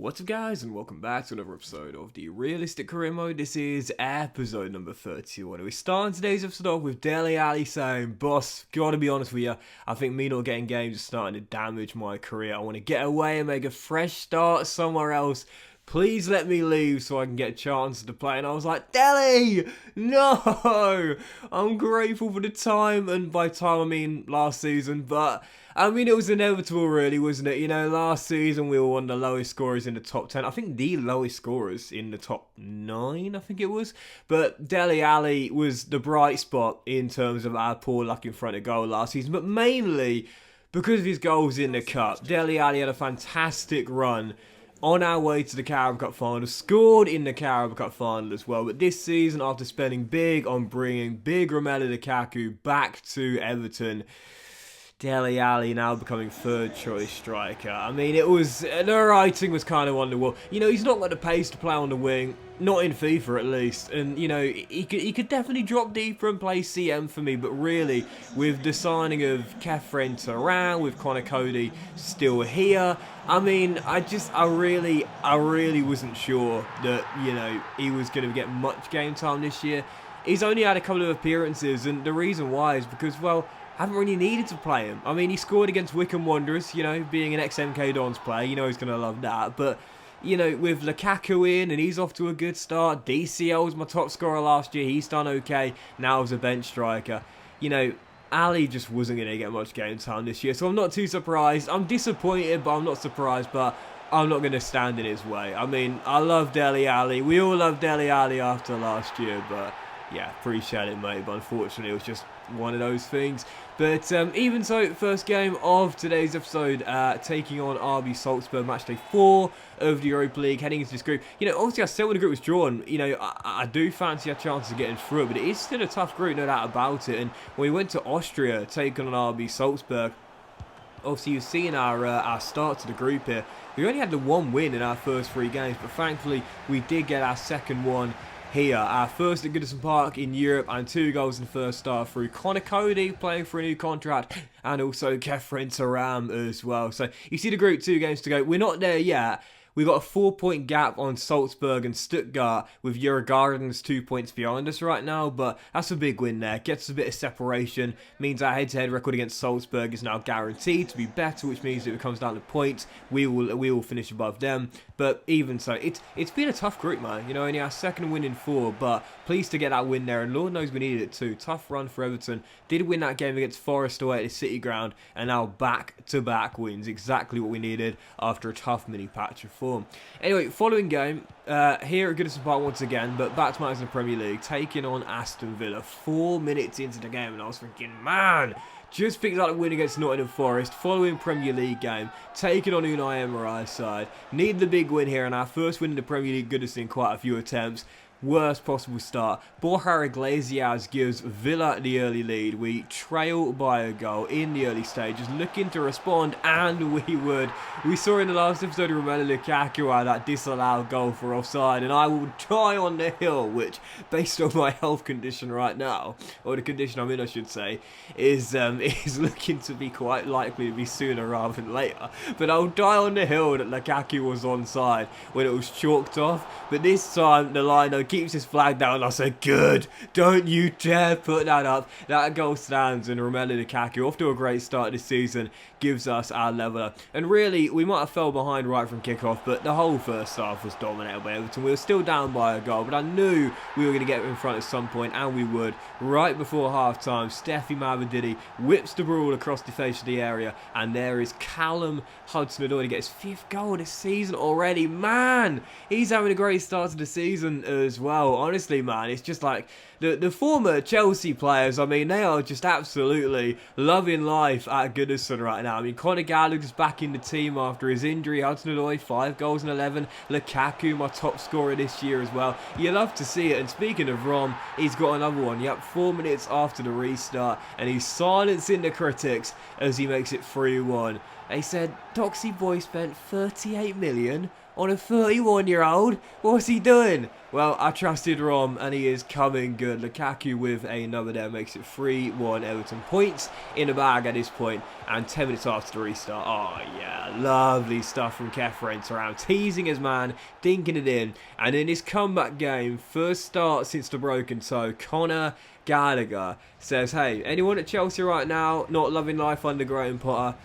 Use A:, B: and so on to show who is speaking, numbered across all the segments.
A: What's up guys, and welcome back to another episode of the Realistic Career Mode. This is episode number 31. We're starting today's episode off with Dele Alli saying, "Boss, gotta be honest with you, I think me not getting games is starting to damage my career. I want to get away and make a fresh start somewhere else. Please let me leave so I can get a chance to play." And I was like, Dele, no! I'm grateful for the time, and by time I mean last season, but I mean, it was inevitable really, wasn't it? You know, last season we were one of the lowest scorers in the top 10. I think the lowest scorers in the top 9, I think it was. But Dele Alli was the bright spot in terms of our poor luck in front of goal last season, but mainly because of his goals in the Cup. Dele Alli had a fantastic run on our way to the Carabao Cup final, scored in the Carabao Cup final as well. But this season, after spending big on bringing big Romelu Lukaku back to Everton, Dele Alli now becoming third choice striker. I mean, the writing was kind of on the wall. You know, he's not got the pace to play on the wing, not in FIFA at least. And, you know, he could definitely drop deeper and play CM for me. But really, with the signing of Kefren Turan, with Connor Cody still here, I mean, I really wasn't sure that, you know, he was going to get much game time this year. He's only had a couple of appearances, and the reason why is because, well, haven't really needed to play him. I mean, he scored against Wycombe Wanderers, you know, being an ex-MK Dons player, you know he's going to love that. But, you know, with Lukaku in, and he's off to a good start. DCL was my top scorer last year, he's done okay, now as a bench striker. You know, Ali just wasn't going to get much game time this year, so I'm not too surprised. I'm disappointed, but I'm not surprised, but I'm not going to stand in his way. I mean, I love Dele Alli. We all love Dele Alli after last year, but yeah, appreciate it, mate. But unfortunately, it was just one of those things. But even so, first game of today's episode, taking on RB Salzburg, match day 4 of the Europa League, heading into this group. You know, obviously I said when the group was drawn, you know, I do fancy our chances of getting through it, but it is still a tough group, no doubt about it. And when we went to Austria, taking on RB Salzburg, obviously you've seen our start to the group here. We only had the one win in our first 3 games, but thankfully we did get our second one here. Our first at Goodison Park in Europe, and 2 goals in the first start through Connor Cody playing for a new contract, and also Kefren Turan as well. So you see the group, 2 games to go. We're not there yet. We've got a 4-point gap on Salzburg and Stuttgart, with Djurgårdens 2 points behind us right now, but that's a big win there. Gets us a bit of separation, means our head-to-head record against Salzburg is now guaranteed to be better, which means if it comes down to points, we will finish above them. But even so, it's been a tough group, man. You know, only our second win in 4, but pleased to get that win there, and Lord knows we needed it too. Tough run for Everton. Did win that game against Forest away at the City Ground, and now back-to-back wins. Exactly what we needed after a tough mini-patch of form. Anyway, following game, here at Goodison Park once again, but back to matters in the Premier League, taking on Aston Villa. 4 minutes into the game, and I was thinking, man, just picked up a win against Nottingham Forest, following Premier League game, taking on Unai Emery's side. Need the big win here, and our first win in the Premier League, Goodison in quite a few attempts. Worst possible start. Borja Iglesias gives Villa the early lead. We trail by a goal in the early stages, looking to respond, and we would. We saw in the last episode of Romelu Lukaku had that disallowed goal for offside, and I will die on the hill, which, based on my health condition right now, or the condition I'm in I should say, is looking to be quite likely to be sooner rather than later. But I'll die on the hill that Lukaku was onside when it was chalked off. But this time the lino keeps his flag down, and I said, good, don't you dare put that up. That goal stands, and Romelu Lukaku, off to a great start this season, gives us our leveller. And really, we might have fell behind right from kickoff, but the whole first half was dominated by Everton. We were still down by a goal, but I knew we were going to get in front at some point, and we would. Right before half-time, Steffi Mavadidi whips the ball across the face of the area, and there is Callum Hudson-Odoi to get his 5th goal this season already. Man, he's having a great start to the season as well. Honestly, man, it's just like the former Chelsea players, I mean, they are just absolutely loving life at Goodison right now. I mean, Conor Gallagher's back in the team after his injury. Hudson-Odoi, 5 goals and 11. Lukaku, my top scorer this year as well. You love to see it. And speaking of Rom, he's got another one. Yep, 4 minutes after the restart, and he's silencing the critics as he makes it 3-1. They said, Doxy Boy spent 38 million on a 31-year-old. What's he doing? Well, I trusted Rom, and he is coming good. Lukaku with another there makes it 3-1 Everton. Points in the bag at this point, and 10 minutes after the restart. Oh, yeah, lovely stuff from Kefren around, teasing his man, dinking it in. And in his comeback game, first start since the broken toe, Conor Gallagher says, hey, anyone at Chelsea right now not loving life under Graham Potter?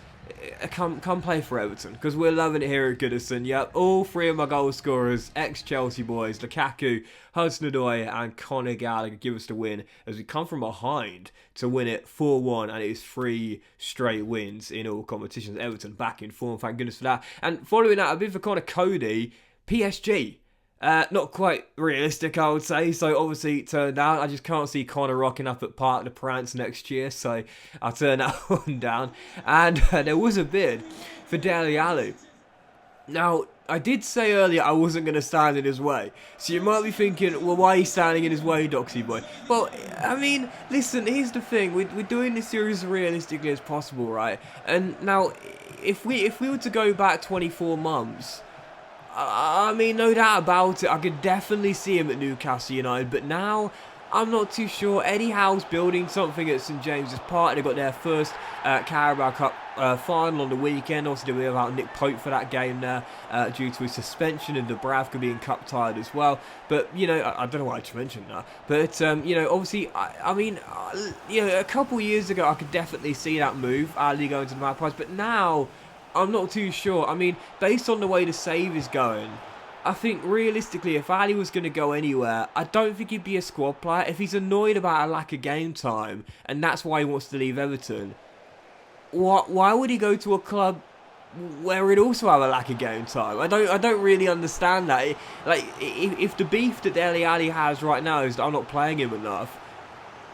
A: Come play for Everton, because we're loving it here at Goodison. Yep, all three of my goal scorers, ex-Chelsea boys, Lukaku, Hudson-Odoi and Conor Gallagher give us the win as we come from behind to win it 4-1, and it is 3 straight wins in all competitions. Everton back in form, thank goodness for that. And following that, a bit for Conor Cody, PSG. Not quite realistic, I would say. So obviously it turned out. I just can't see Connor rocking up at Parc des Princes next year. So I turned that one down. And there was a bid for Dele Alli. Now, I did say earlier I wasn't going to stand in his way. So you might be thinking, well, why are you standing in his way, Doxy Boy? Well, I mean, listen, here's the thing. We're doing this series as realistically as possible, right? And now, if we were to go back 24 months... I mean, no doubt about it, I could definitely see him at Newcastle United, but now I'm not too sure. Eddie Howe's building something at St James's Park. They got their first Carabao Cup final on the weekend. Also, they were without Nick Pope for that game there due to his suspension, and Dubravka being cup tired as well. But, you know, I don't know why I just mentioned that. But, you know, obviously, I mean, you know, a couple years ago, I could definitely see that move, Ali going to the Magpies, but now... I'm not too sure. I mean, based on the way the save is going, I think realistically, if Ali was going to go anywhere, I don't think he'd be a squad player. If he's annoyed about a lack of game time, and that's why he wants to leave Everton, why would he go to a club where he'd also have a lack of game time? I don't really understand that. Like, if the beef that Dele Alli has right now is that I'm not playing him enough,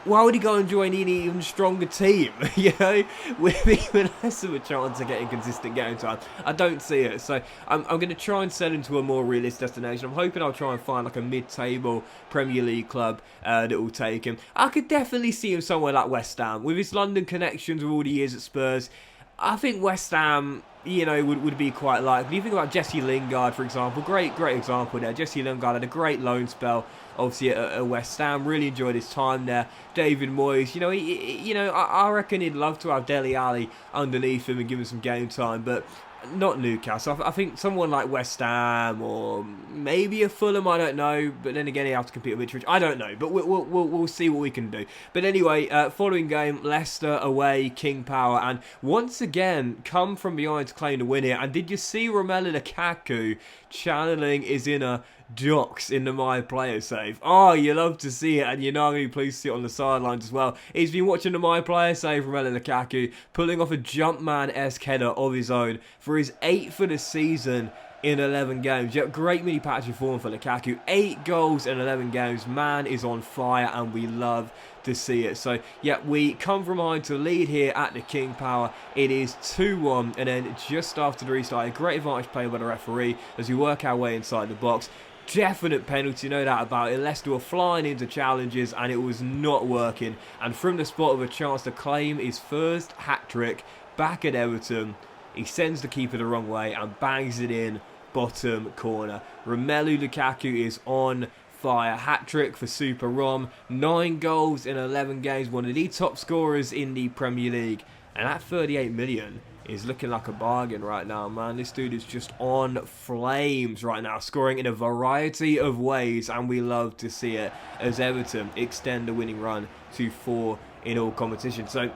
A: why would he go and join an even stronger team, you know, with even less of a chance of getting consistent game time? I don't see it. So I'm going to try and sell him to a more realistic destination. I'm hoping I'll try and find like a mid-table Premier League club that will take him. I could definitely see him somewhere like West Ham. With his London connections with all the years at Spurs, I think West Ham, you know, would be quite likely. You think about Jesse Lingard, for example. Great example there. Jesse Lingard had a great loan spell, obviously, at West Ham. Really enjoyed his time there. David Moyes, you know, I reckon he'd love to have Dele Alli underneath him and give him some game time, but not Newcastle. I think someone like West Ham or maybe a Fulham, I don't know. But then again, he has to compete with Ipswich. I don't know, but we'll see what we can do. But anyway, following game, Leicester away, King Power, and once again come from behind to claim the win here. And did you see Romelu Lukaku channeling his inner Dox in the My Player save? Oh, you love to see it, and you know I'm going to be pleased to see it on the sidelines as well. He's been watching the My Player save from Romelu Lukaku, pulling off a Jumpman-esque header of his own for his 8th of the season in 11 games. Yep, great mini patch of form for Lukaku. 8 goals in 11 games. Man is on fire, and we love to see it. So, yeah, we come from behind to lead here at the King Power. It is 2-1, and then just after the restart, a great advantage played by the referee as we work our way inside the box. Definite penalty, no doubt about it. Leicester were flying into challenges and it was not working. And from the spot of a chance to claim his first hat-trick back at Everton, he sends the keeper the wrong way and bangs it in bottom corner. Romelu Lukaku is on fire. Hat-trick for Super Rom. 9 goals in 11 games. One of the top scorers in the Premier League. And at 38 million... is looking like a bargain right now, man. This dude is just on flames right now, scoring in a variety of ways, and we love to see it as Everton extend the winning run to 4 in all competitions. So,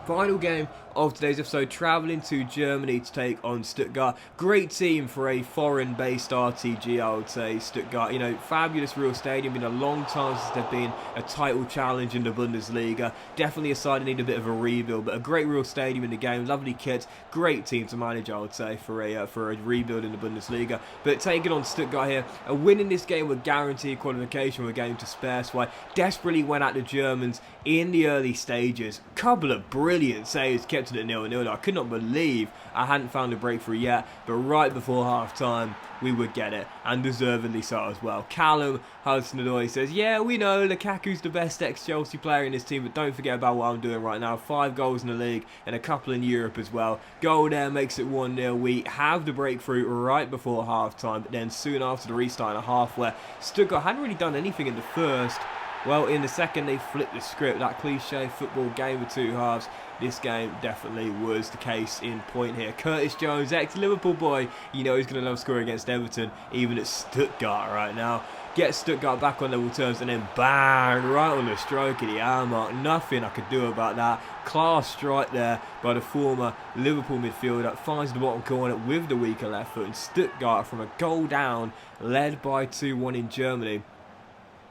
A: final game of today's episode, travelling to Germany to take on Stuttgart. Great team for a foreign-based RTG, I would say. Stuttgart, you know, fabulous real stadium. Been a long time since they've been a title challenge in the Bundesliga. Definitely a side that need a bit of a rebuild, but a great real stadium in the game. Lovely kit. Great team to manage, I would say, for a rebuild in the Bundesliga. But taking on Stuttgart here, a win in this game would guarantee qualification. We're going to spare, so I desperately went at the Germans in the early stages. Couple of brilliant saves, kept kept it at 0-0. I could not believe I hadn't found a breakthrough yet, but right before half-time, we would get it, and deservedly so as well. Callum Hudson-Odoi says, yeah, we know Lukaku's the best ex-Chelsea player in this team, but don't forget about what I'm doing right now. 5 goals in the league and a couple in Europe as well. Goal there makes it 1-0. We have the breakthrough right before half-time, but then soon after the restart and a half where Stuttgart hadn't really done anything in the first. Well, in the second, they flipped the script. That cliche football game of 2 halves. This game definitely was the case in point here. Curtis Jones, ex-Liverpool boy. You know he's going to love scoring against Everton, even at Stuttgart right now. Gets Stuttgart back on level terms, and then bang, right on the stroke of the hour mark. Nothing I could do about that. Class strike there by the former Liverpool midfielder. Finds the bottom corner with the weaker left foot. And Stuttgart, from a goal down, led by 2-1 in Germany.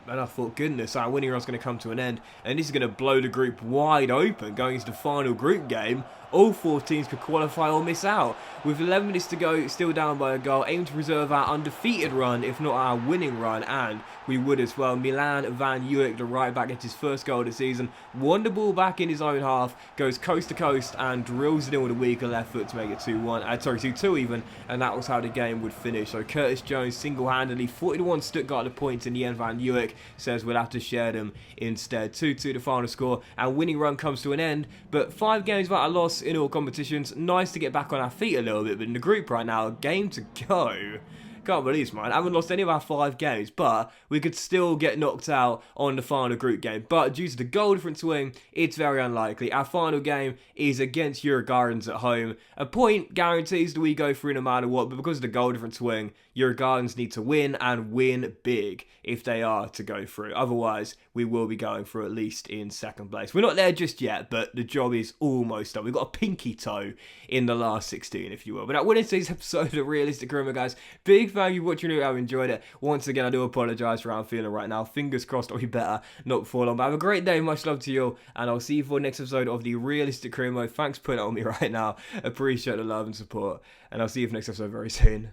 A: And I thought, goodness, our winning run's going to come to an end, and this is going to blow the group wide open going into the final group game. All 4 teams could qualify or miss out. With 11 minutes to go, still down by a goal, aim to preserve our undefeated run, if not our winning run, and we would as well. Milan Van Uyek, the right back, gets his first goal of the season. Won the ball back in his own half, goes coast to coast, and drills it in with a weaker left foot to make it 2-2 even, and that was how the game would finish. So Curtis Jones single-handedly 41 Stuttgart the points in the end. Van Uyek says we'll have to share them instead. 2-2 the final score, and winning run comes to an end, but 5 games without a loss in all competitions. Nice to get back on our feet a little bit, but in the group right now, a game to go. Can't believe this, man. I haven't lost any of our 5 games, but we could still get knocked out on the final group game. But due to the goal difference swing, it's very unlikely. Our final game is against Eurogardens at home. A point guarantees that we go through no matter what, but because of the goal difference swing, Eurogardens need to win, and win big if they are to go through. Otherwise, we will be going through at least in 2nd place. We're not there just yet, but the job is almost done. We've got a pinky toe in the last 16, if you will. But that went into today's episode of Realistic Career, guys. Big thank you for watching it. I've enjoyed it. Once again, I do apologise for how I'm feeling right now. Fingers crossed I'll be better, not before long. But have a great day. Much love to you all, and I'll see you for the next episode of the Realistic Career Mode. Thanks for putting it on me right now. Appreciate the love and support, and I'll see you for the next episode very soon.